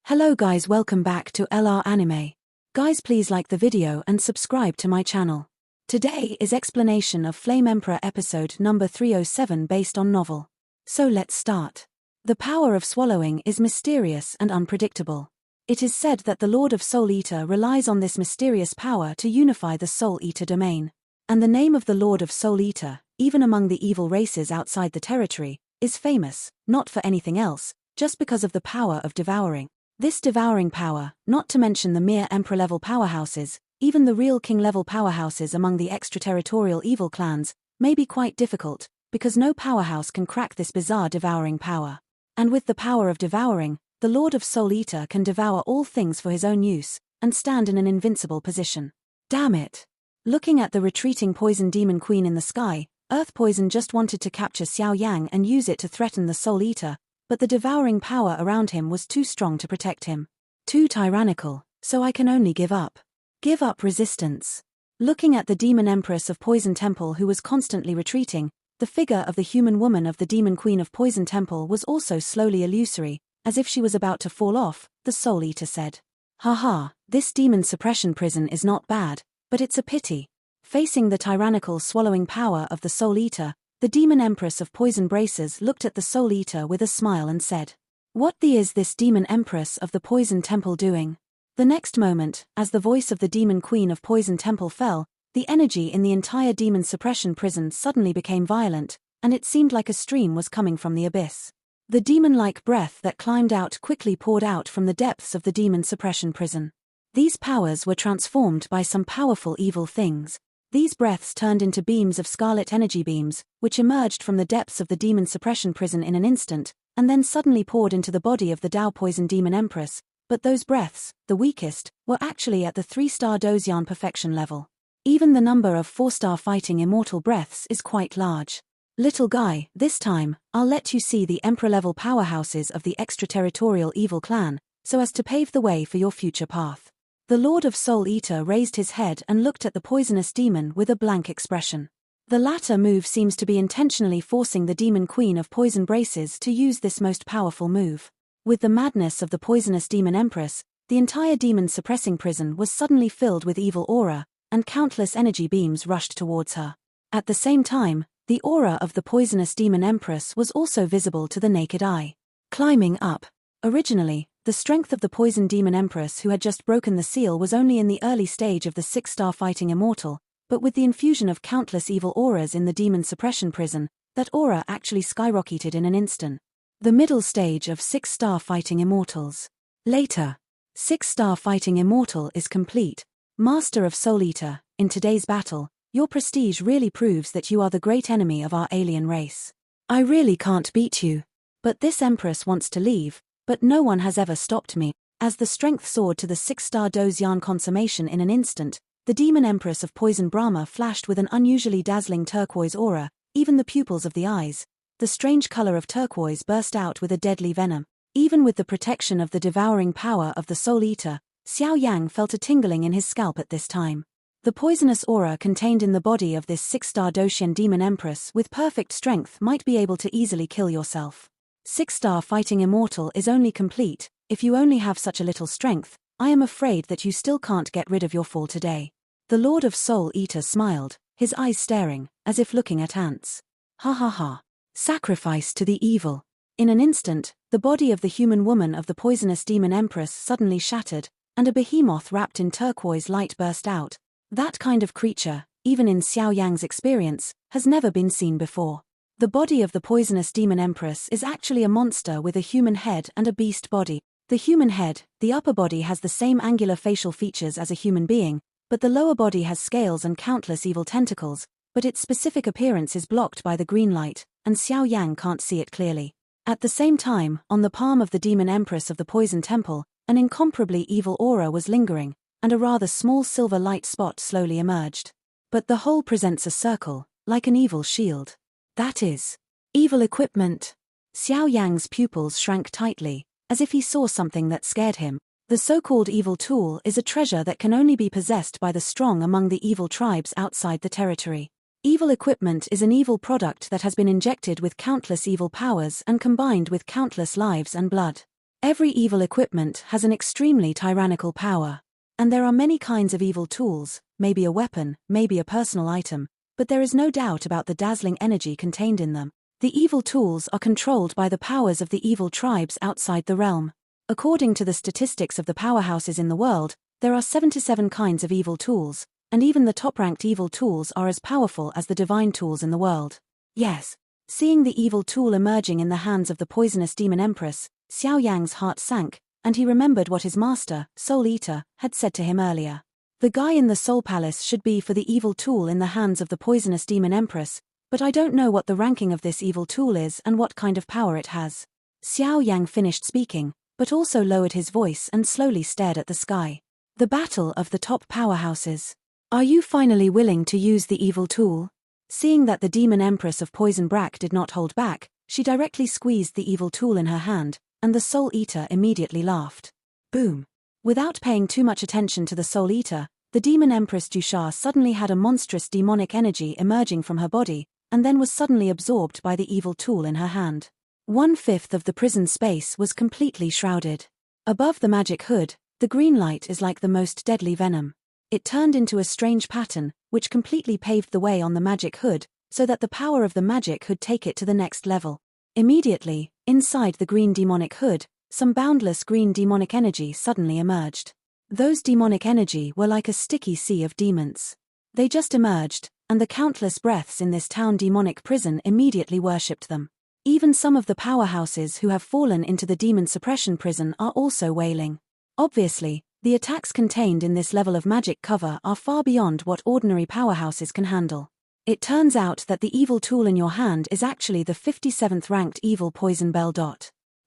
Hello guys, welcome back to LR Anime. Guys, please like the video and subscribe to my channel. Today is explanation of Flame Emperor episode number 307 based on novel. So let's start. The power of swallowing is mysterious and unpredictable. It is said that the Lord of Soul Eater relies on this mysterious power to unify the Soul Eater domain. And the name of the Lord of Soul Eater, even among the evil races outside the territory, is famous, not for anything else, just because of the power of devouring. This devouring power, not to mention the mere emperor-level powerhouses, even the real king-level powerhouses among the extraterritorial evil clans, may be quite difficult, because no powerhouse can crack this bizarre devouring power. And with the power of devouring, the Lord of Soul Eater can devour all things for his own use, and stand in an invincible position. Damn it! Looking at the retreating poison demon queen in the sky, Earth Poison just wanted to capture Xiao Yan and use it to threaten the Soul Eater, but the devouring power around him was too strong to protect him. Too tyrannical, so I can only give up. Give up resistance. Looking at the demon empress of Poison Temple who was constantly retreating, the figure of the human woman of the demon queen of Poison Temple was also slowly illusory, as if she was about to fall off, the Soul Eater said. Haha, this demon suppression prison is not bad, but it's a pity. Facing the tyrannical swallowing power of the Soul Eater, the demon empress of Poison Braces looked at the Soul Eater with a smile and said, "What is this demon empress of the Poison Temple doing?" The next moment, as the voice of the demon queen of Poison Temple fell, the energy in the entire demon suppression prison suddenly became violent, and it seemed like a stream was coming from the abyss. The demon-like breath that climbed out quickly poured out from the depths of the demon suppression prison. These powers were transformed by some powerful evil things. These breaths turned into beams of scarlet energy beams, which emerged from the depths of the demon suppression prison in an instant, and then suddenly poured into the body of the Dao Poison Demon Empress, but those breaths, the weakest, were actually at the 3-star Dozian perfection level. Even the number of 4-star fighting immortal breaths is quite large. Little guy, this time, I'll let you see the emperor-level powerhouses of the extraterritorial evil clan, so as to pave the way for your future path. The Lord of Soul Eater raised his head and looked at the poisonous demon with a blank expression. The latter move seems to be intentionally forcing the demon queen of Poison Braces to use this most powerful move. With the madness of the poisonous demon empress, the entire demon suppressing prison was suddenly filled with evil aura, and countless energy beams rushed towards her. At the same time, the aura of the poisonous demon empress was also visible to the naked eye. Climbing up. Originally, the strength of the Poison Demon Empress who had just broken the seal was only in the early stage of the 6-star fighting immortal, but with the infusion of countless evil auras in the demon suppression prison, that aura actually skyrocketed in an instant. The middle stage of 6-star fighting immortals. Later. 6-star fighting immortal is complete. Master of Soul Eater, in today's battle, your prestige really proves that you are the great enemy of our alien race. I really can't beat you. But this empress wants to leave. But no one has ever stopped me. As the strength soared to the 6-star Dozian consummation in an instant, the demon empress of Poison Brahma flashed with an unusually dazzling turquoise aura, even the pupils of the eyes. The strange color of turquoise burst out with a deadly venom. Even with the protection of the devouring power of the Soul Eater, Xiao Yang felt a tingling in his scalp at this time. The poisonous aura contained in the body of this 6-star Doshian demon empress with perfect strength might be able to easily kill yourself. 6-star fighting immortal is only complete, if you only have such a little strength, I am afraid that you still can't get rid of your fall today. The Lord of Soul Eater smiled, his eyes staring, as if looking at ants. Ha ha ha. Sacrifice to the evil. In an instant, the body of the human woman of the poisonous demon empress suddenly shattered, and a behemoth wrapped in turquoise light burst out. That kind of creature, even in Xiao Yang's experience, has never been seen before. The body of the poisonous demon empress is actually a monster with a human head and a beast body. The human head, the upper body has the same angular facial features as a human being, but the lower body has scales and countless evil tentacles, but its specific appearance is blocked by the green light, and Xiao Yang can't see it clearly. At the same time, on the palm of the demon empress of the Poison Temple, an incomparably evil aura was lingering, and a rather small silver light spot slowly emerged. But the whole presents a circle, like an evil shield. That is evil equipment. Xiao Yang's pupils shrank tightly, as if he saw something that scared him. The so-called evil tool is a treasure that can only be possessed by the strong among the evil tribes outside the territory. Evil equipment is an evil product that has been injected with countless evil powers and combined with countless lives and blood. Every evil equipment has an extremely tyrannical power. And there are many kinds of evil tools, maybe a weapon, maybe a personal item, but there is no doubt about the dazzling energy contained in them. The evil tools are controlled by the powers of the evil tribes outside the realm. According to the statistics of the powerhouses in the world, there are 77 kinds of evil tools, and even the top-ranked evil tools are as powerful as the divine tools in the world. Yes. Seeing the evil tool emerging in the hands of the poisonous demon empress, Xiao Yan's heart sank, and he remembered what his master, Soul Eater, had said to him earlier. The guy in the Soul Palace should be for the evil tool in the hands of the poisonous demon empress, but I don't know what the ranking of this evil tool is and what kind of power it has. Xiao Yan finished speaking, but also lowered his voice and slowly stared at the sky. The battle of the top powerhouses. Are you finally willing to use the evil tool? Seeing that the demon empress of Poison Brack did not hold back, she directly squeezed the evil tool in her hand, and the Soul Eater immediately laughed. Boom! Without paying too much attention to the Soul Eater, the demon empress Dusha suddenly had a monstrous demonic energy emerging from her body, and then was suddenly absorbed by the evil tool in her hand. 1/5 of the prison space was completely shrouded. Above the magic hood, the green light is like the most deadly venom. It turned into a strange pattern, which completely paved the way on the magic hood, so that the power of the magic hood take it to the next level. Immediately, inside the green demonic hood, some boundless green demonic energy suddenly emerged. Those demonic energy were like a sticky sea of demons. They just emerged, and the countless breaths in this town demonic prison immediately worshipped them. Even some of the powerhouses who have fallen into the demon suppression prison are also wailing. Obviously, the attacks contained in this level of magic cover are far beyond what ordinary powerhouses can handle. It turns out that the evil tool in your hand is actually the 57th ranked evil poison bell.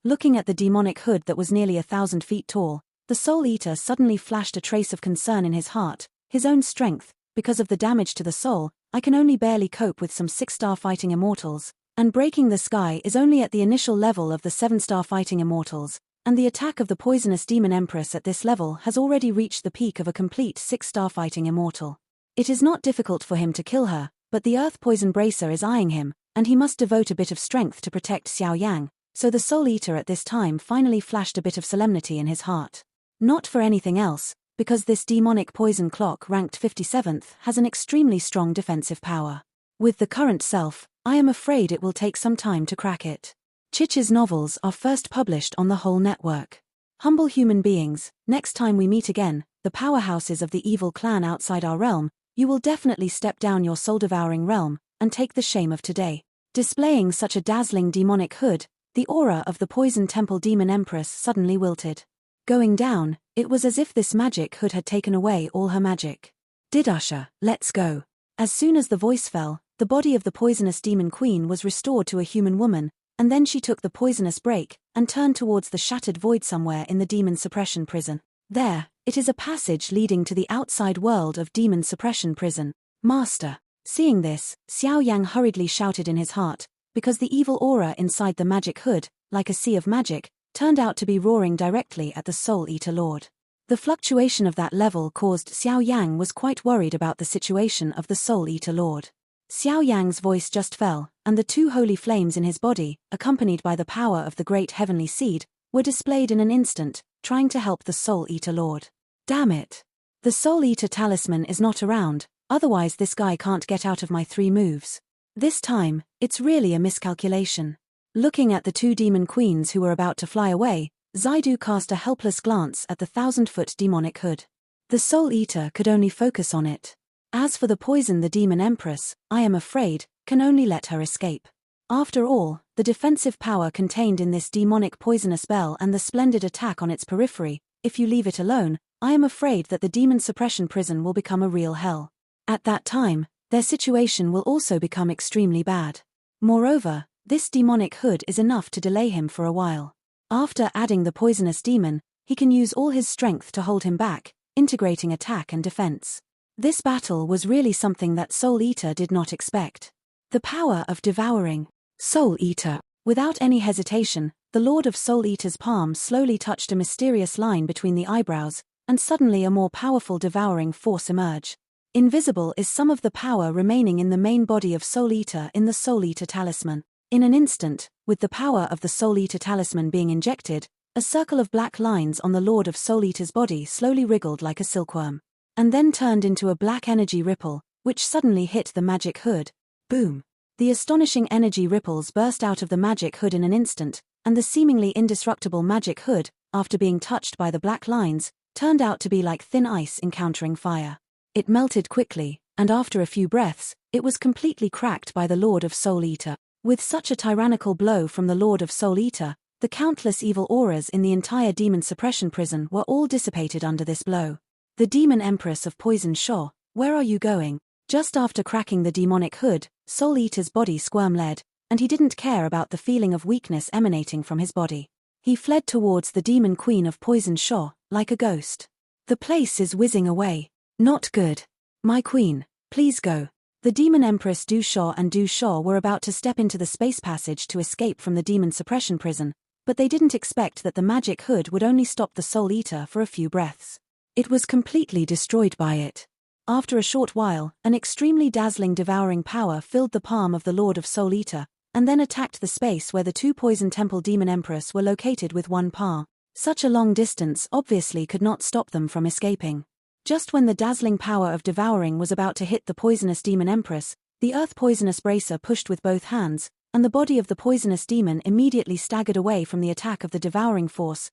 Looking at the demonic hood that was nearly 1,000 feet tall, the Soul Eater suddenly flashed a trace of concern in his heart, his own strength, because of the damage to the soul. I can only barely cope with some 6-star fighting immortals, and breaking the sky is only at the initial level of the 7-star fighting immortals, and the attack of the poisonous demon empress at this level has already reached the peak of a complete 6-star fighting immortal. It is not difficult for him to kill her, but the earth poison bracer is eyeing him, and he must devote a bit of strength to protect Xiao Yang, so the Soul Eater at this time finally flashed a bit of solemnity in his heart. Not for anything else, because this demonic poison clock ranked 57th has an extremely strong defensive power. With the current self, I am afraid it will take some time to crack it. Chich's novels are first published on the whole network. Humble human beings, next time we meet again, the powerhouses of the evil clan outside our realm, you will definitely step down your soul-devouring realm, and take the shame of today. Displaying such a dazzling demonic hood, the aura of the Poison Temple Demon Empress suddenly wilted. Going down, it was as if this magic hood had taken away all her magic. Didasha, let's go. As soon as the voice fell, the body of the poisonous demon queen was restored to a human woman, and then she took the poisonous break, and turned towards the shattered void somewhere in the demon suppression prison. There, it is a passage leading to the outside world of demon suppression prison. Master. Seeing this, Xiao Yang hurriedly shouted in his heart, because the evil aura inside the magic hood, like a sea of magic, turned out to be roaring directly at the Soul Eater Lord. The fluctuation of that level caused Xiao Yang was quite worried about the situation of the Soul Eater Lord. Xiao Yang's voice just fell, and the 2 holy flames in his body, accompanied by the power of the great heavenly seed, were displayed in an instant, trying to help the Soul Eater Lord. Damn it! The Soul Eater talisman is not around, otherwise this guy can't get out of my 3 moves. This time, it's really a miscalculation. Looking at the 2 demon queens who were about to fly away, Zaidu cast a helpless glance at the 1,000-foot demonic hood. The Soul Eater could only focus on it. As for the poison the demon empress, I am afraid, can only let her escape. After all, the defensive power contained in this demonic poisonous bell and the splendid attack on its periphery, if you leave it alone, I am afraid that the demon suppression prison will become a real hell. At that time, their situation will also become extremely bad. Moreover, this demonic hood is enough to delay him for a while. After adding the poisonous demon, he can use all his strength to hold him back, integrating attack and defense. This battle was really something that Soul Eater did not expect. The power of devouring. Soul Eater. Without any hesitation, the Lord of Soul Eater's palm slowly touched a mysterious line between the eyebrows, and suddenly a more powerful devouring force emerged. Invisible is some of the power remaining in the main body of Soul Eater in the Soul Eater talisman. In an instant, with the power of the Soul Eater talisman being injected, A circle of black lines on the Lord of Soul Eater's body slowly wriggled like a silkworm, and then turned into a black energy ripple, which suddenly hit the magic hood. Boom! The astonishing energy ripples burst out of the magic hood in an instant, and the seemingly indestructible magic hood, after being touched by the black lines, turned out to be like thin ice encountering fire. It melted quickly, and after a few breaths, it was completely cracked by the Lord of Soul Eater. With such a tyrannical blow from the Lord of Soul Eater, the countless evil auras in the entire demon suppression prison were all dissipated under this blow. The demon empress of Poison Xiao, where are you going? Just after cracking the demonic hood, Soul Eater's body squirmed, and he didn't care about the feeling of weakness emanating from his body. He fled towards the demon queen of Poison Xiao, like a ghost. The place is whizzing away. Not good. My queen, please go. The demon empress Du Xiao and Du Xiao were about to step into the space passage to escape from the demon suppression prison, but they didn't expect that the magic hood would only stop the Soul Eater for a few breaths. It was completely destroyed by it. After a short while, an extremely dazzling devouring power filled the palm of the Lord of Soul Eater, and then attacked the space where the two Poison Temple Demon Empress were located with one palm. Such a long distance obviously could not stop them from escaping. Just when the dazzling power of devouring was about to hit the poisonous Demon Empress, the Earth Poisonous Bracer pushed with both hands, and the body of the poisonous demon immediately staggered away from the attack of the devouring force,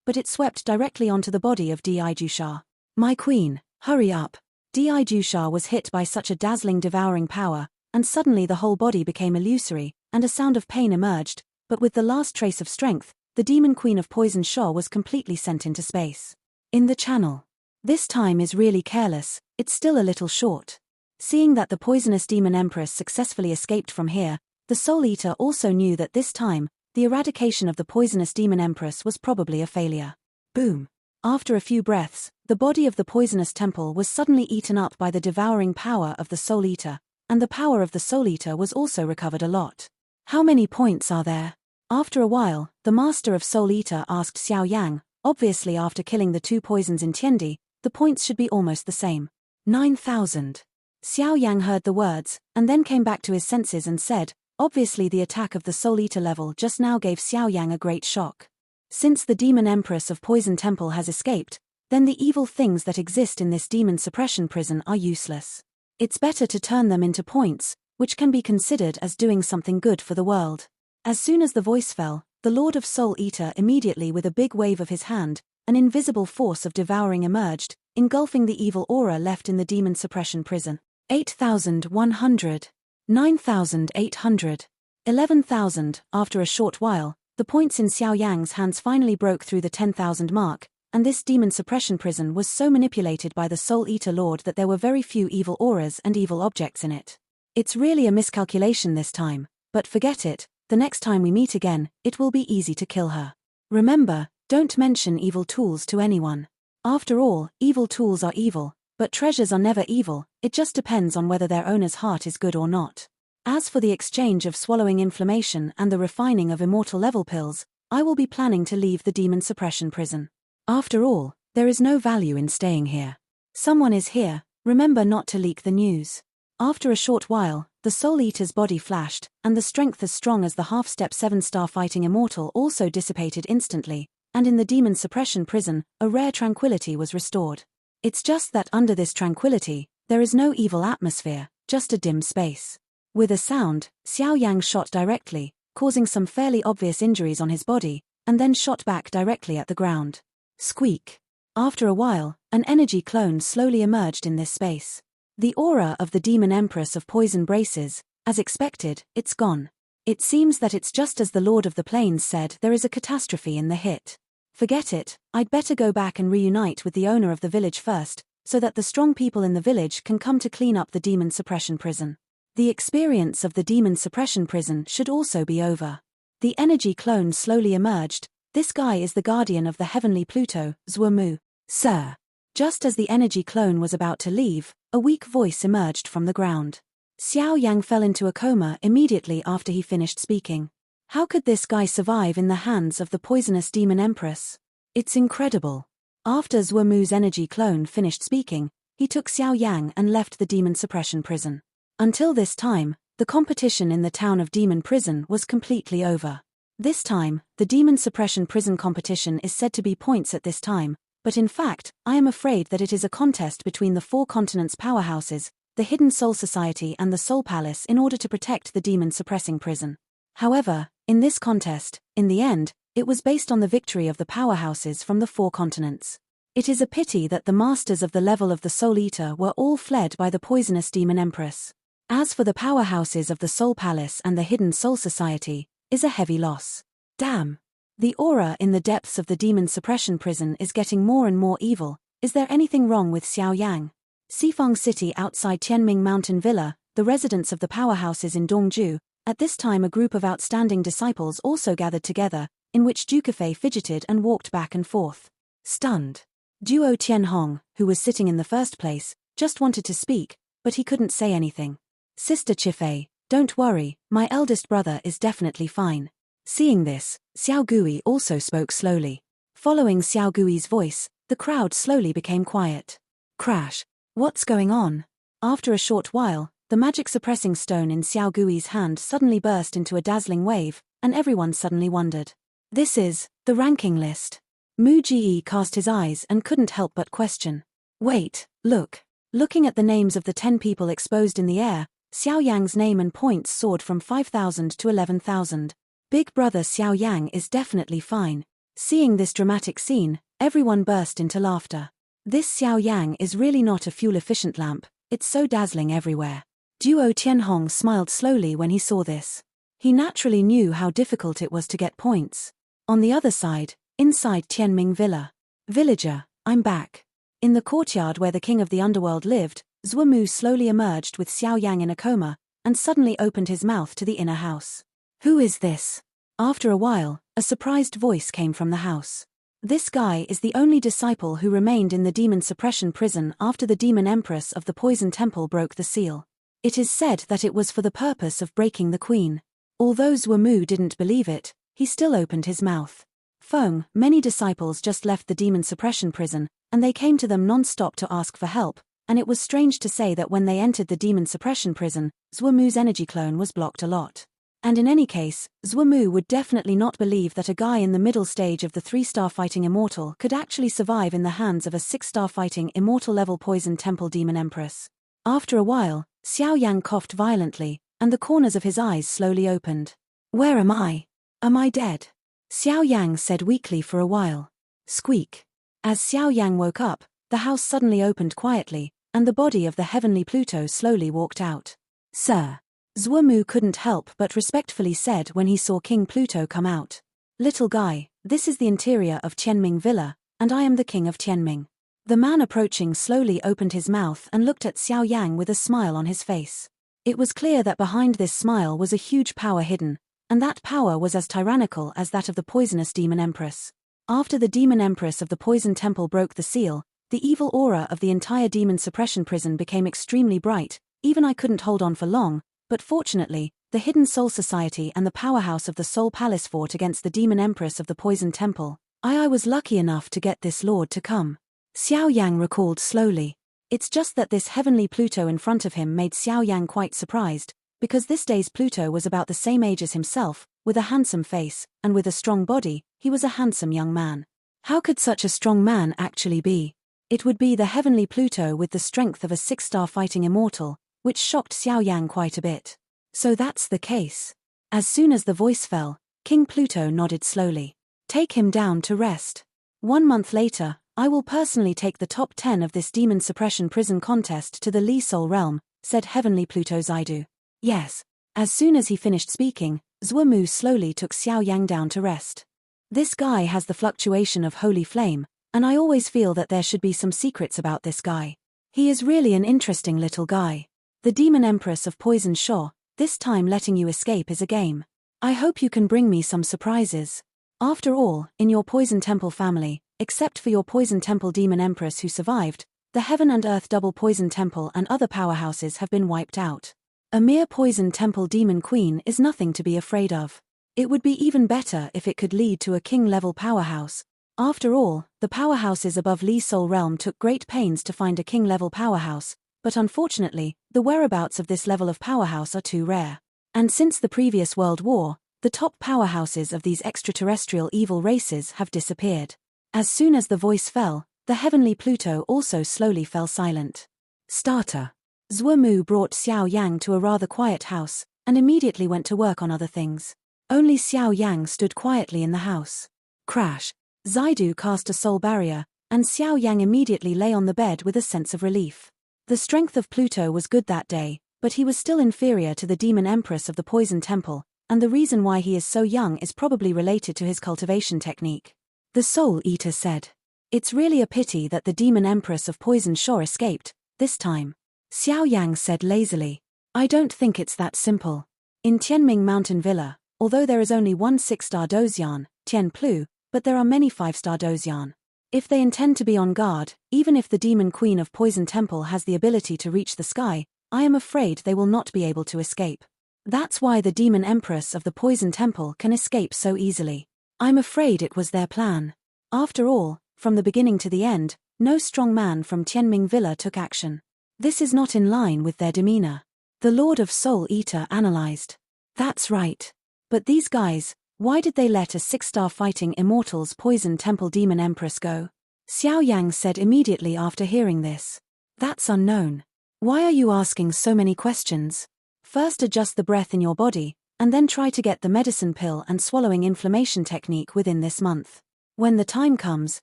but it swept directly onto the body of Di Jusha. My queen, hurry up. Di Jusha was hit by such a dazzling devouring power, and suddenly the whole body became illusory, and a sound of pain emerged, but with the last trace of strength, the demon queen of Poison Xiao was completely sent into space. In the channel. This time is really careless, it's still a little short. Seeing that the poisonous demon empress successfully escaped from here, the Soul Eater also knew that this time, the eradication of the poisonous demon empress was probably a failure. Boom! After a few breaths, the body of the poisonous temple was suddenly eaten up by the devouring power of the Soul Eater, and the power of the Soul Eater was also recovered a lot. How many points are there? After a while, the master of Soul Eater asked Xiao Yang. Obviously after killing the two poisons in Tiendi, the points should be almost the same. 9,000. Xiao Yang heard the words, and then came back to his senses and said, obviously the attack of the Soul Eater level just now gave Xiao Yang a great shock. Since the Demon Empress of Poison Temple has escaped, then the evil things that exist in this demon suppression prison are useless. It's better to turn them into points, which can be considered as doing something good for the world. As soon as the voice fell, the Lord of Soul Eater immediately with a big wave of his hand, an invisible force of devouring emerged, engulfing the evil aura left in the demon suppression prison. 8,100. 9,800. 11,000. After a short while, the points in Xiao Yang's hands finally broke through the 10,000 mark, and this demon suppression prison was so manipulated by the Soul Eater Lord that there were very few evil auras and evil objects in it. It's really a miscalculation this time, but forget it, the next time we meet again, it will be easy to kill her. Remember, don't mention evil tools to anyone. After all, evil tools are evil, but treasures are never evil, it just depends on whether their owner's heart is good or not. As for the exchange of swallowing inflammation and the refining of immortal level pills, I will be planning to leave the demon suppression prison. After all, there is no value in staying here. Someone is here, remember not to leak the news. After a short while, the Soul Eater's body flashed, and the strength as strong as the half-step 7-star fighting immortal also dissipated instantly, and in the demon suppression prison, a rare tranquility was restored. It's just that under this tranquility, there is no evil atmosphere, just a dim space. With a sound, Xiao Yang shot directly, causing some fairly obvious injuries on his body, and then shot back directly at the ground. Squeak. After a while, an energy clone slowly emerged in this space. The aura of the Demon Empress of Poison braces, as expected, it's gone. It seems that it's just as the Lord of the Plains said, there is a catastrophe in the hit. Forget it, I'd better go back and reunite with the owner of the village first, so that the strong people in the village can come to clean up the demon suppression prison. The experience of the demon suppression prison should also be over. The energy clone slowly emerged. This guy is the guardian of the heavenly Pluto, Zhuomu. Sir. Just as the energy clone was about to leave, a weak voice emerged from the ground. Xiao Yang fell into a coma immediately after he finished speaking. How could this guy survive in the hands of the poisonous demon empress? It's incredible. After Zhuomu's energy clone finished speaking, he took Xiao Yang and left the demon suppression prison. Until this time, the competition in the town of Demon Prison was completely over. This time, the demon suppression prison competition is said to be points at this time, but in fact, I am afraid that it is a contest between the 4 continents' powerhouses, the Hidden Soul Society and the Soul Palace, in order to protect the demon suppressing prison. However, in this contest, in the end, it was based on the victory of the powerhouses from the 4 continents. It is a pity that the masters of the level of the Soul Eater were all fled by the poisonous demon empress. As for the powerhouses of the Soul Palace and the Hidden Soul Society, is a heavy loss. Damn. The aura in the depths of the demon suppression prison is getting more and more evil. Is there anything wrong with Xiao Yang? Xifeng City outside Tianming Mountain Villa, the residence of the powerhouses in Dongju. At this time a group of outstanding disciples also gathered together, in which Dukafei fidgeted and walked back and forth. Stunned. Duo Tianhong, who was sitting in the first place, just wanted to speak, but he couldn't say anything. Sister Chifei, don't worry, my eldest brother is definitely fine. Seeing this, Xiao Gui also spoke slowly. Following Xiao Gui's voice, the crowd slowly became quiet. Crash. What's going on? After a short while, the magic suppressing stone in Xiao Gui's hand suddenly burst into a dazzling wave, and everyone suddenly wondered. This is the ranking list. Mu Ji cast his eyes and couldn't help but question. Wait, look. Looking at the names of the 10 people exposed in the air, Xiao Yang's name and points soared from 5,000 to 11,000. Big brother Xiao Yang is definitely fine. Seeing this dramatic scene, everyone burst into laughter. This Xiao Yang is really not a fuel-efficient lamp, it's so dazzling everywhere. Duo Tianhong smiled slowly when he saw this. He naturally knew how difficult it was to get points. On the other side, inside Tianming Villa. Villager, I'm back. In the courtyard where the king of the underworld lived, Zuomu slowly emerged with Xiao Yang in a coma, and suddenly opened his mouth to the inner house. Who is this? After a while, a surprised voice came from the house. This guy is the only disciple who remained in the demon suppression prison after the demon empress of the poison temple broke the seal. It is said that it was for the purpose of breaking the queen. Although Zuomu didn't believe it, he still opened his mouth. Feng, many disciples just left the demon suppression prison, and they came to them non-stop to ask for help, and it was strange to say that when they entered the demon suppression prison, Zuomu's energy clone was blocked a lot. And in any case, Zuomu would definitely not believe that a guy in the middle stage of the 3-star fighting immortal could actually survive in the hands of a 6-star fighting immortal level poison temple demon empress. After a while, Xiao Yang coughed violently, and the corners of his eyes slowly opened. Where am I? Am I dead? Xiao Yang said weakly for a while. Squeak. As Xiao Yang woke up, the house suddenly opened quietly, and the body of the heavenly Pluto slowly walked out. Sir. Zuomu couldn't help but respectfully said when he saw King Pluto come out. Little guy, this is the interior of Tianming Villa, and I am the king of Tianming. The man approaching slowly opened his mouth and looked at Xiao Yang with a smile on his face. It was clear that behind this smile was a huge power hidden, and that power was as tyrannical as that of the poisonous demon empress. After the demon empress of the poison temple broke the seal, the evil aura of the entire demon suppression prison became extremely bright. Even I couldn't hold on for long, but fortunately, the Hidden Soul Society and the powerhouse of the Soul Palace fought against the demon empress of the poison temple. I was lucky enough to get this lord to come. Xiao Yang recalled slowly. It's just that this heavenly Pluto in front of him made Xiao Yang quite surprised, because this day's Pluto was about the same age as himself, with a handsome face, and with a strong body. He was a handsome young man. How could such a strong man actually be? It would be the heavenly Pluto with the strength of a 6-star fighting immortal, which shocked Xiao Yang quite a bit. So that's the case. As soon as the voice fell, King Pluto nodded slowly. Take him down to rest. 1 month later, I will personally take the top 10 of this demon suppression prison contest to the Li Soul realm, said heavenly Pluto Zaidu. Yes. As soon as he finished speaking, Zuomu slowly took Xiao Yang down to rest. This guy has the fluctuation of holy flame, and I always feel that there should be some secrets about this guy. He is really an interesting little guy. The demon empress of Poison Shaw, this time letting you escape is a game. I hope you can bring me some surprises. After all, in your Poison Temple family, except for your Poison Temple demon empress who survived, the Heaven and Earth Double Poison Temple and other powerhouses have been wiped out. A mere Poison Temple demon queen is nothing to be afraid of. It would be even better if it could lead to a king-level powerhouse. After all, the powerhouses above Li Soul realm took great pains to find a king-level powerhouse, but unfortunately, the whereabouts of this level of powerhouse are too rare. And since the previous World War, The top powerhouses of these extraterrestrial evil races have disappeared. As soon as the voice fell, the heavenly Pluto also slowly fell silent. Starter. Zhuemu brought Xiao Yang to a rather quiet house, and immediately went to work on other things. Only Xiao Yang stood quietly in the house. Crash. Zaidu cast a soul barrier, and Xiao Yang immediately lay on the bed with a sense of relief. The strength of Pluto was good that day, but he was still inferior to the demon empress of the Poison Temple, and the reason why he is so young is probably related to his cultivation technique. The Soul Eater said. It's really a pity that the demon empress of Poison Shore escaped, this time. Xiao Yang said lazily. I don't think it's that simple. In Tianming Mountain Villa, although there is only one 6-star Dozyan, Tian Plu, but there are many 5-star Dozyan. If they intend to be on guard, even if the demon queen of Poison Temple has the ability to reach the sky, I am afraid they will not be able to escape. That's why the demon empress of the Poison Temple can escape so easily. I'm afraid it was their plan. After all, from the beginning to the end, no strong man from Tianming Villa took action. This is not in line with their demeanor. The Lord of Soul Eater analyzed. That's right. But these guys, why did they let a 6-star fighting Immortals Poison Temple Demon Empress go? Xiao Yang said immediately after hearing this. That's unknown. Why are you asking so many questions? First adjust the breath in your body, and then try to get the medicine pill and swallowing inflammation technique within this month. When the time comes,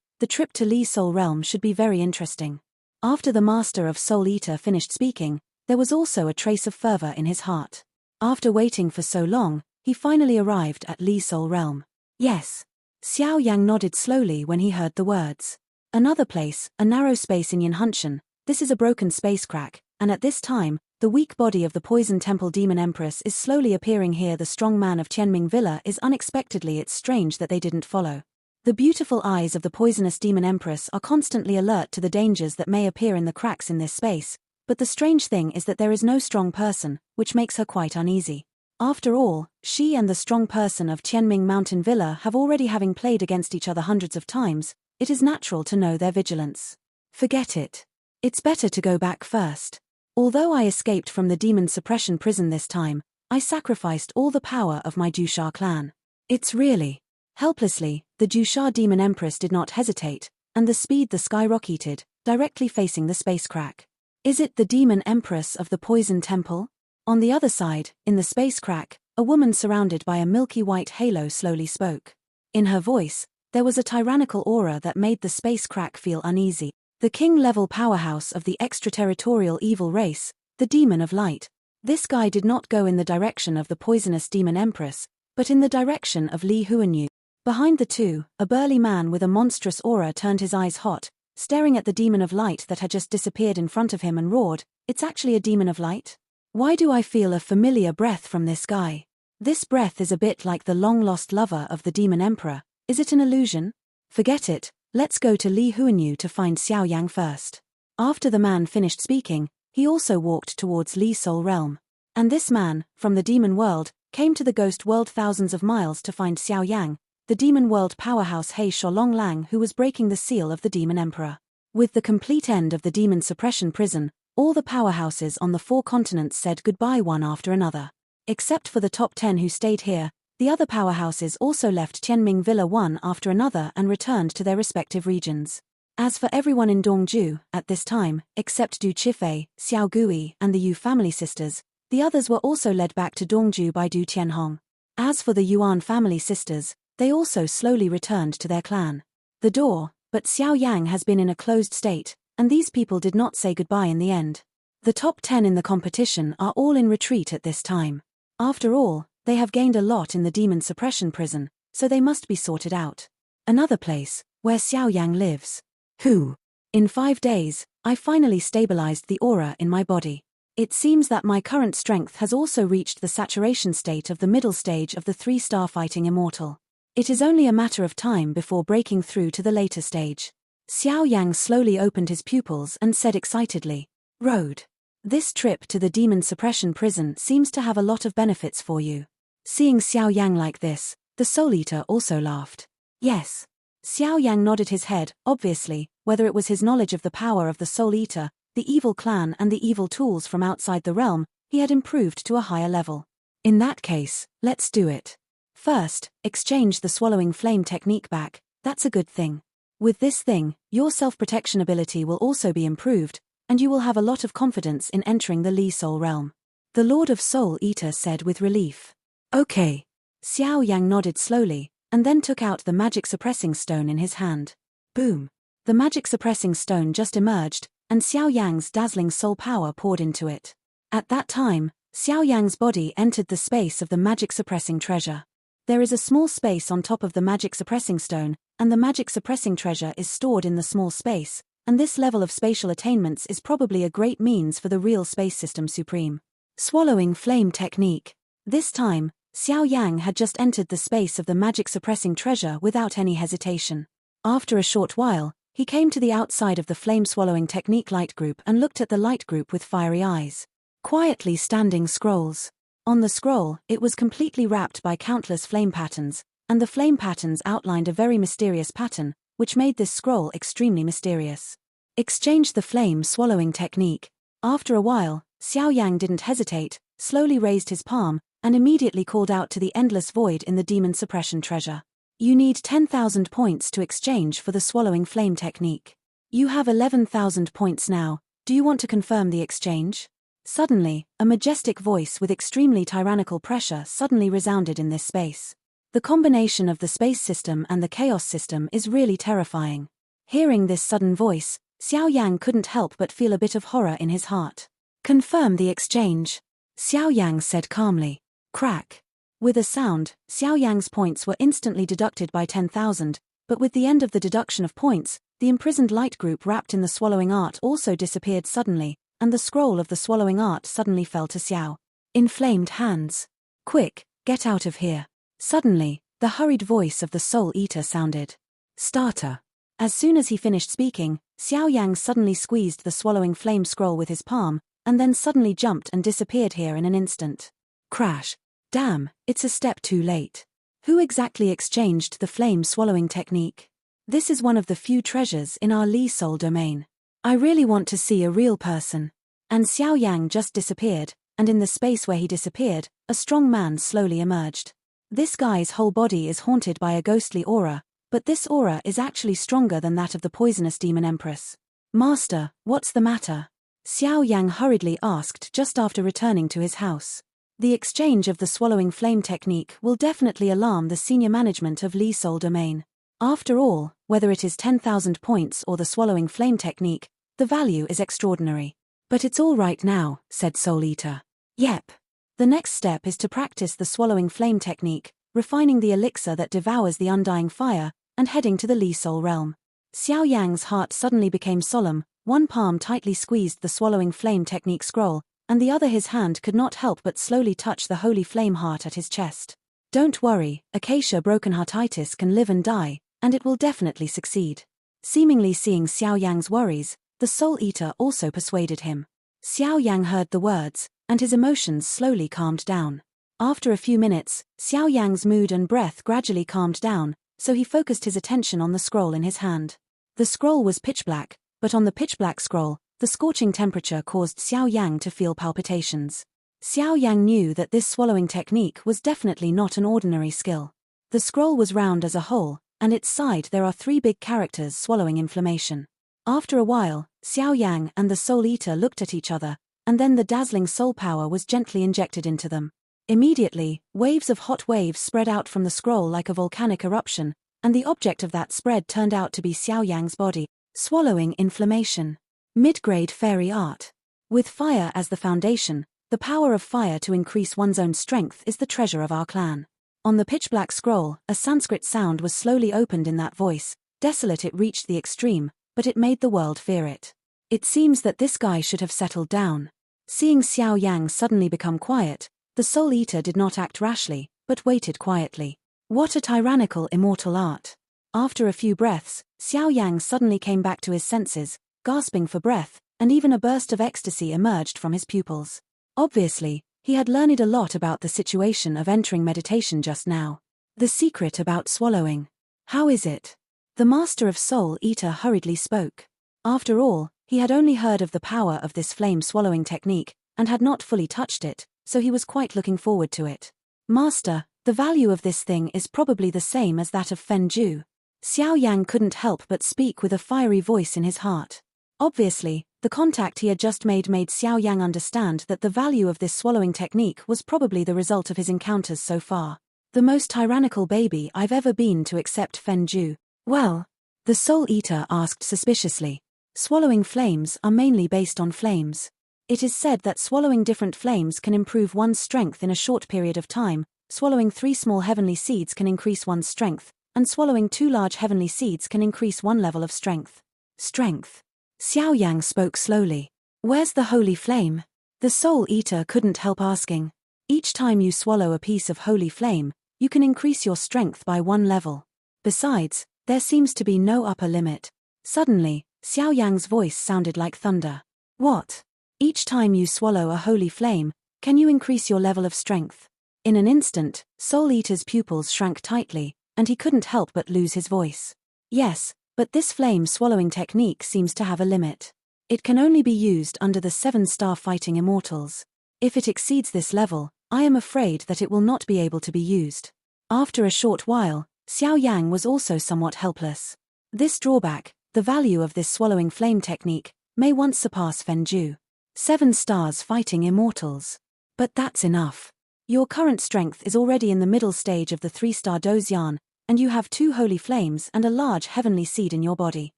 the trip to Li Soul Realm should be very interesting. After the Master of Soul Eater finished speaking, there was also a trace of fervor in his heart. After waiting for so long, he finally arrived at Li Soul Realm. Yes. Xiao Yang nodded slowly when he heard the words. Another place, a narrow space in Yinhunshan. This is a broken space crack, and at this time, the weak body of the Poison Temple Demon Empress is slowly appearing here. The strong man of Tianming Villa is unexpectedly. It's strange that they didn't follow. The beautiful eyes of the poisonous Demon Empress are constantly alert to the dangers that may appear in the cracks in this space, but the strange thing is that there is no strong person, which makes her quite uneasy. After all, she and the strong person of Tianming Mountain Villa have already having played against each other hundreds of times. It is natural to know their vigilance. Forget it. It's better to go back first. Although I escaped from the demon suppression prison this time, I sacrificed all the power of my Jusha clan. It's really... Helplessly, the Jusha Demon Empress did not hesitate, and the speed the sky rocketed, directly facing the space crack. Is it the Demon Empress of the Poison Temple? On the other side, in the space crack, a woman surrounded by a milky white halo slowly spoke. In her voice, there was a tyrannical aura that made the space crack feel uneasy. The king-level powerhouse of the extraterritorial evil race, the Demon of Light. This guy did not go in the direction of the poisonous Demon Empress, but in the direction of Li Huanyu. Behind the two, a burly man with a monstrous aura turned his eyes hot, staring at the Demon of Light that had just disappeared in front of him and roared, "It's actually a Demon of Light? Why do I feel a familiar breath from this guy? This breath is a bit like the long-lost lover of the Demon Emperor. Is it an illusion? Forget it, let's go to Li Huanyu to find Xiao Yang first." After the man finished speaking, he also walked towards Li Soul Realm. And this man, from the demon world, came to the ghost world thousands of miles to find Xiao Yang, the demon world powerhouse He Sholong Lang, who was breaking the seal of the Demon Emperor. With the complete end of the demon suppression prison, all the powerhouses on the 4 continents said goodbye one after another. Except for the top 10 who stayed here, the other powerhouses also left Tianming Villa one after another and returned to their respective regions. As for everyone in Dongju, at this time, except Du Qifei, Xiao Gui, and the Yu family sisters, the others were also led back to Dongju by Du Tianhong. As for the Yuan family sisters, they also slowly returned to their clan. The door, but Xiao Yang has been in a closed state, and these people did not say goodbye in the end. The top 10 in the competition are all in retreat at this time. After all, they have gained a lot in the demon suppression prison, so they must be sorted out. Another place, where Xiao Yang lives. Who? In 5 days, I finally stabilized the aura in my body. It seems that my current strength has also reached the saturation state of the middle stage of the 3-star fighting immortal. It is only a matter of time before breaking through to the later stage. Xiao Yang slowly opened his pupils and said excitedly, "Road. This trip to the demon suppression prison seems to have a lot of benefits for you." Seeing Xiao Yang like this, the Soul Eater also laughed. Yes. Xiao Yang nodded his head, obviously, whether it was his knowledge of the power of the Soul Eater, the evil clan and the evil tools from outside the realm, he had improved to a higher level. In that case, let's do it. First, exchange the swallowing flame technique back. That's a good thing. With this thing, your self-protection ability will also be improved, and you will have a lot of confidence in entering the Li Soul realm. The Lord of Soul Eater said with relief. Okay. Xiao Yang nodded slowly, and then took out the magic suppressing stone in his hand. Boom. The magic suppressing stone just emerged, and Xiao Yang's dazzling soul power poured into it. At that time, Xiao Yang's body entered the space of the magic suppressing treasure. There is a small space on top of the magic suppressing stone, and the magic suppressing treasure is stored in the small space, and this level of spatial attainments is probably a great means for the real space system supreme. Swallowing flame technique. This time, Xiao Yang had just entered the space of the magic suppressing treasure without any hesitation. After a short while, he came to the outside of the flame swallowing technique light group and looked at the light group with fiery eyes. Quietly standing scrolls. On the scroll, it was completely wrapped by countless flame patterns, and the flame patterns outlined a very mysterious pattern, which made this scroll extremely mysterious. Exchange the flame swallowing technique. After a while, Xiao Yang didn't hesitate, slowly raised his palm, and immediately called out to the endless void in the demon suppression treasure. You need 10,000 points to exchange for the swallowing flame technique. You have 11,000 points now. Do you want to confirm the exchange? Suddenly, a majestic voice with extremely tyrannical pressure suddenly resounded in this space. The combination of the space system and the chaos system is really terrifying. Hearing this sudden voice, Xiao Yang couldn't help but feel a bit of horror in his heart. Confirm the exchange. Xiao Yang said calmly. Crack. With a sound, Xiao Yang's points were instantly deducted by 10,000, but with the end of the deduction of points, the imprisoned light group wrapped in the swallowing art also disappeared suddenly, and the scroll of the swallowing art suddenly fell to Xiao. Inflamed hands. Quick, get out of here. Suddenly, the hurried voice of the Soul Eater sounded. Starter. As soon as he finished speaking, Xiao Yang suddenly squeezed the swallowing flame scroll with his palm, and then suddenly jumped and disappeared here in an instant. Crash. Damn, it's a step too late. Who exactly exchanged the flame swallowing technique? This is one of the few treasures in our Li Soul domain. I really want to see a real person. And Xiao Yang just disappeared, and in the space where he disappeared, a strong man slowly emerged. This guy's whole body is haunted by a ghostly aura, but this aura is actually stronger than that of the poisonous demon empress. Master, what's the matter? Xiao Yang hurriedly asked just after returning to his house. The exchange of the swallowing flame technique will definitely alarm the senior management of Li Soul domain. After all, whether it is 10,000 points or the swallowing flame technique, the value is extraordinary. But it's all right now, said Soul Eater. Yep. The next step is to practice the swallowing flame technique, refining the elixir that devours the undying fire, and heading to the Li Soul realm. Xiao Yang's heart suddenly became solemn, one palm tightly squeezed the swallowing flame technique scroll, and the other his hand could not help but slowly touch the holy flame heart at his chest. Don't worry, acacia brokenheartitis can live and die, and it will definitely succeed. Seemingly seeing Xiao Yang's worries, the Soul Eater also persuaded him. Xiao Yang heard the words, and his emotions slowly calmed down. After a few minutes, Xiao Yang's mood and breath gradually calmed down, so he focused his attention on the scroll in his hand. The scroll was pitch black, but on the pitch black scroll, the scorching temperature caused Xiao Yang to feel palpitations. Xiao Yang knew that this swallowing technique was definitely not an ordinary skill. The scroll was round as a whole, and its side there are 3 big characters swallowing inflammation. After a while, Xiao Yang and the Soul Eater looked at each other, and then the dazzling soul power was gently injected into them. Immediately, waves of hot waves spread out from the scroll like a volcanic eruption, and the object of that spread turned out to be Xiao Yang's body. Swallowing inflammation. Mid-grade fairy art. With fire as the foundation, the power of fire to increase one's own strength is the treasure of our clan. On the pitch-black scroll, a Sanskrit sound was slowly opened in that voice. Desolate it reached the extreme, but it made the world fear it. It seems that this guy should have settled down. Seeing Xiao Yang suddenly become quiet, the Soul Eater did not act rashly, but waited quietly. What a tyrannical immortal art. After a few breaths, Xiao Yang suddenly came back to his senses, gasping for breath, and even a burst of ecstasy emerged from his pupils. Obviously, he had learned a lot about the situation of entering meditation just now. The secret about swallowing. How is it? The Master of Soul Eater hurriedly spoke. After all, he had only heard of the power of this flame-swallowing technique, and had not fully touched it, so he was quite looking forward to it. Master, The value of this thing is probably the same as that of Fenju. Xiao Yang couldn't help but speak with a fiery voice in his heart. Obviously, the contact he had just made Xiao Yang understand that the value of this swallowing technique was probably the result of his encounters so far. The most tyrannical baby I've ever been to accept Fenju. Well, the Soul Eater asked suspiciously. Swallowing flames are mainly based on flames. It is said that swallowing different flames can improve one's strength in a short period of time. Swallowing 3 small heavenly seeds can increase one's strength, and swallowing 2 large heavenly seeds can increase 1 level of strength. Strength. Xiao Yang spoke slowly. Where's the holy flame? The Soul Eater couldn't help asking. Each time you swallow a piece of holy flame, you can increase your strength by 1 level. Besides, there seems to be no upper limit. Suddenly, Xiao Yang's voice sounded like thunder. What? Each time you swallow a holy flame, can you increase your level of strength? In an instant, Soul Eater's pupils shrank tightly, and he couldn't help but lose his voice. Yes, but this flame-swallowing technique seems to have a limit. It can only be used under the 7-star fighting immortals. If it exceeds this level, I am afraid that it will not be able to be used. After a short while, Xiao Yang was also somewhat helpless. This drawback, the value of this swallowing flame technique, may once surpass Fenju. 7 stars fighting immortals. But that's enough. Your current strength is already in the middle stage of the 3-star Yan, and you have 2 holy flames and a large heavenly seed in your body.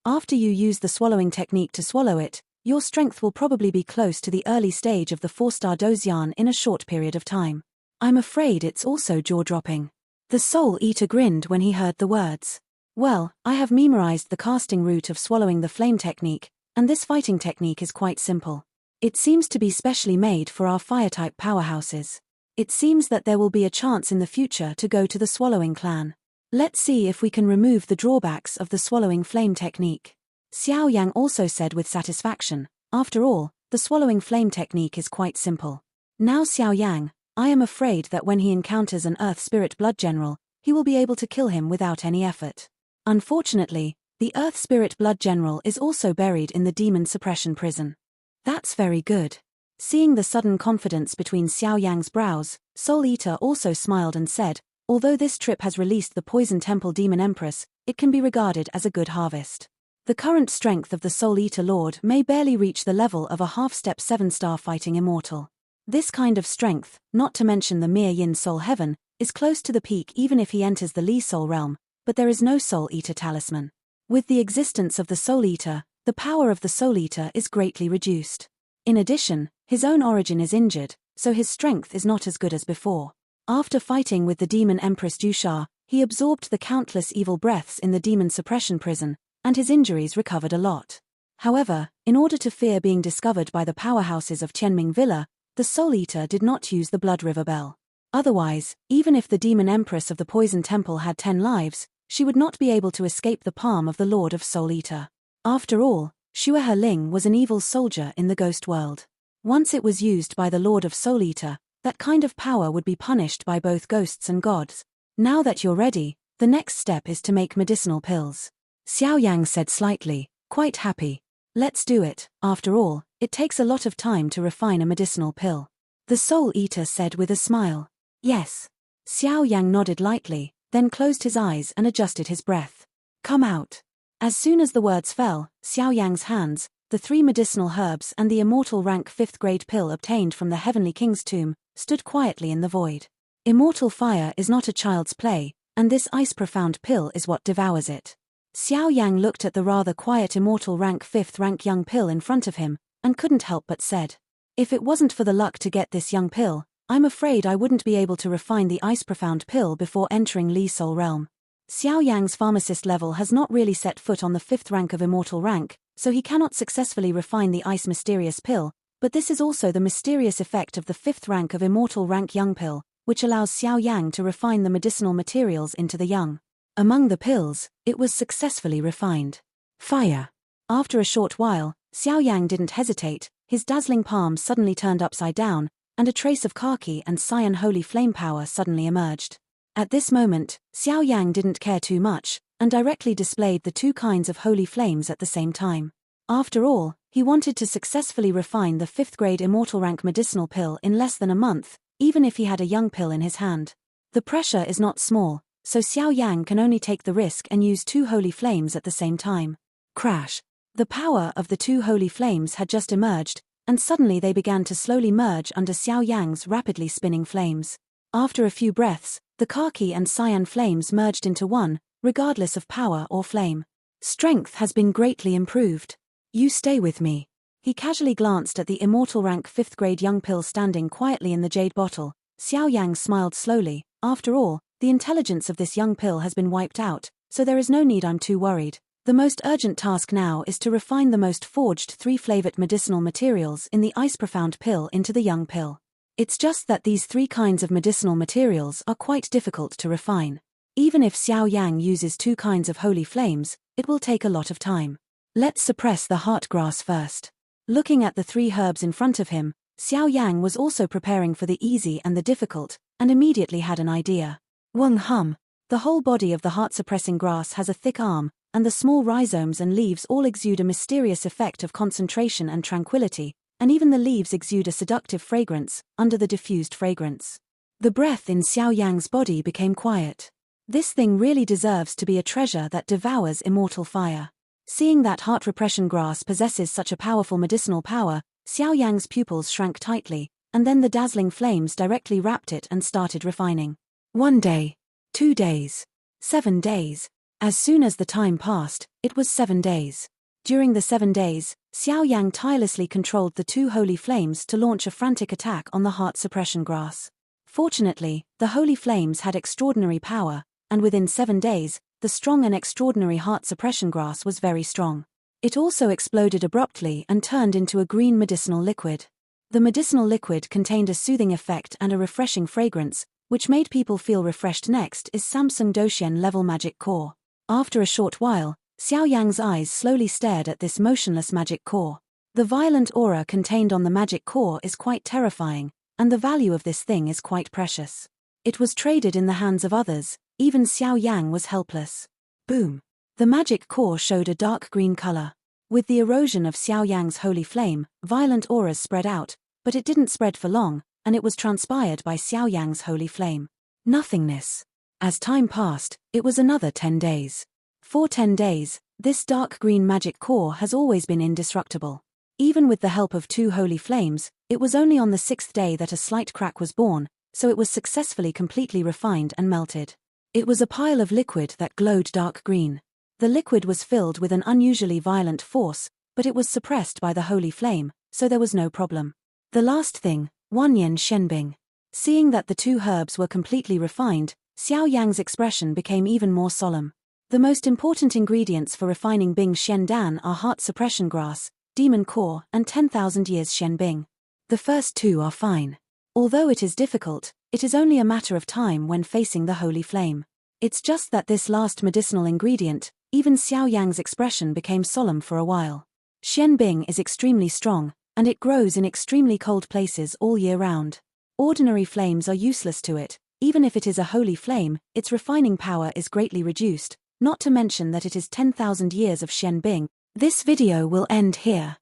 After you use the swallowing technique to swallow it, your strength will probably be close to the early stage of the 4-star Yan in a short period of time. I'm afraid it's also jaw-dropping. The Soul Eater grinned when he heard the words. Well, I have memorized the casting route of swallowing the flame technique, and this fighting technique is quite simple. It seems to be specially made for our fire-type powerhouses. It seems that there will be a chance in the future to go to the swallowing clan. Let's see if we can remove the drawbacks of the swallowing flame technique. Xiao Yang also said with satisfaction, after all, the swallowing flame technique is quite simple. Now Xiao Yang, I am afraid that when he encounters an Earth Spirit Blood General, he will be able to kill him without any effort. Unfortunately, the Earth Spirit Blood General is also buried in the Demon Suppression Prison. That's very good. Seeing the sudden confidence between Xiao Yang's brows, Soul Eater also smiled and said, although this trip has released the Poison Temple Demon Empress, it can be regarded as a good harvest. The current strength of the Soul Eater Lord may barely reach the level of a half-step 7-star fighting immortal. This kind of strength, not to mention the mere Yin Soul Heaven, is close to the peak even if he enters the Li Soul Realm, but there is no Soul Eater talisman. With the existence of the Soul Eater, the power of the Soul Eater is greatly reduced. In addition, his own origin is injured, so his strength is not as good as before. After fighting with the Demon Empress Dusha, he absorbed the countless evil breaths in the Demon Suppression Prison, and his injuries recovered a lot. However, in order to fear being discovered by the powerhouses of Tianming Villa, the Soul Eater did not use the Blood River Bell. Otherwise, even if the Demon Empress of the Poison Temple had 10 lives, she would not be able to escape the palm of the Lord of Soul Eater. After all, Xue Herling was an evil soldier in the ghost world. Once it was used by the Lord of Soul Eater, that kind of power would be punished by both ghosts and gods. Now that you're ready, the next step is to make medicinal pills. Xiao Yang said slightly, quite happy. Let's do it. After all, it takes a lot of time to refine a medicinal pill. The Soul Eater said with a smile. Yes. Xiao Yang nodded lightly, then closed his eyes and adjusted his breath. Come out. As soon as the words fell, Xiao Yang's hands, the 3 medicinal herbs and the immortal rank 5th grade pill obtained from the Heavenly King's tomb, stood quietly in the void. Immortal fire is not a child's play, and this ice-profound pill is what devours it. Xiao Yang looked at the rather quiet immortal rank 5th rank young pill in front of him, and couldn't help but said, if it wasn't for the luck to get this young pill, I'm afraid I wouldn't be able to refine the ice-profound pill before entering Li Soul Realm. Xiao Yang's pharmacist level has not really set foot on the 5th rank of immortal rank, so he cannot successfully refine the ice mysterious pill, but this is also the mysterious effect of the 5th rank of immortal rank young pill, which allows Xiao Yang to refine the medicinal materials into the young. Among the pills, it was successfully refined. Fire. After a short while, Xiao Yang didn't hesitate, his dazzling palm suddenly turned upside down, and a trace of khaki and cyan holy flame power suddenly emerged. At this moment, Xiao Yang didn't care too much, and directly displayed the 2 kinds of holy flames at the same time. After all, he wanted to successfully refine the 5th grade immortal rank medicinal pill in less than a month, even if he had a young pill in his hand. The pressure is not small, so Xiao Yan can only take the risk and use 2 holy flames at the same time. Crash. The power of the 2 holy flames had just emerged, and suddenly they began to slowly merge under Xiao Yan's rapidly spinning flames. After a few breaths, the khaki and cyan flames merged into one, regardless of power or flame. Strength has been greatly improved. You stay with me. He casually glanced at the immortal rank 5th grade young pill standing quietly in the jade bottle. Xiao Yang smiled slowly. After all, the intelligence of this young pill has been wiped out, so there is no need I'm too worried. The most urgent task now is to refine the most forged 3-flavored medicinal materials in the ice profound pill into the young pill. It's just that these 3 kinds of medicinal materials are quite difficult to refine. Even if Xiao Yang uses 2 kinds of holy flames, it will take a lot of time. Let's suppress the heart grass first. Looking at the 3 herbs in front of him, Xiao Yang was also preparing for the easy and the difficult, and immediately had an idea. Weng hum. The whole body of the heart-suppressing grass has a thick arm, and the small rhizomes and leaves all exude a mysterious effect of concentration and tranquility, and even the leaves exude a seductive fragrance, under the diffused fragrance. The breath in Xiao Yang's body became quiet. This thing really deserves to be a treasure that devours immortal fire. Seeing that heart repression grass possesses such a powerful medicinal power, Xiao Yang's pupils shrank tightly, and then the dazzling flames directly wrapped it and started refining. 1 day. 2 days. 7 days. As soon as the time passed, it was 7 days. During the 7 days, Xiao Yang tirelessly controlled the 2 holy flames to launch a frantic attack on the heart suppression grass. Fortunately, the holy flames had extraordinary power, and within 7 days, the strong and extraordinary heart suppression grass was very strong. It also exploded abruptly and turned into a green medicinal liquid. The medicinal liquid contained a soothing effect and a refreshing fragrance, which made people feel refreshed. Next is Samsung Doxian level magic core. After a short while, Xiao Yang's eyes slowly stared at this motionless magic core. The violent aura contained on the magic core is quite terrifying, and the value of this thing is quite precious. It was traded in the hands of others, even Xiao Yang was helpless. Boom! The magic core showed a dark green color. With the erosion of Xiao Yang's holy flame, violent auras spread out, but it didn't spread for long, and it was transpired by Xiao Yang's holy flame. Nothingness. As time passed, it was another 10 days. For 10 days, this dark green magic core has always been indestructible. Even with the help of 2 holy flames, it was only on the 6th day that a slight crack was born, so it was successfully completely refined and melted. It was a pile of liquid that glowed dark green. The liquid was filled with an unusually violent force, but it was suppressed by the holy flame, so there was no problem. The last thing, Wanyan Shenbing. Seeing that the 2 herbs were completely refined, Xiao Yang's expression became even more solemn. The most important ingredients for refining Bing Shen Dan are heart suppression grass, demon core, and 10,000 years Shenbing. The first 2 are fine. Although it is difficult, it is only a matter of time when facing the holy flame. It's just that this last medicinal ingredient, even Xiao Yang's expression became solemn for a while. Shenbing is extremely strong, and it grows in extremely cold places all year round. Ordinary flames are useless to it. Even if it is a holy flame, its refining power is greatly reduced, not to mention that it is 10,000 years of Shenbing. This video will end here.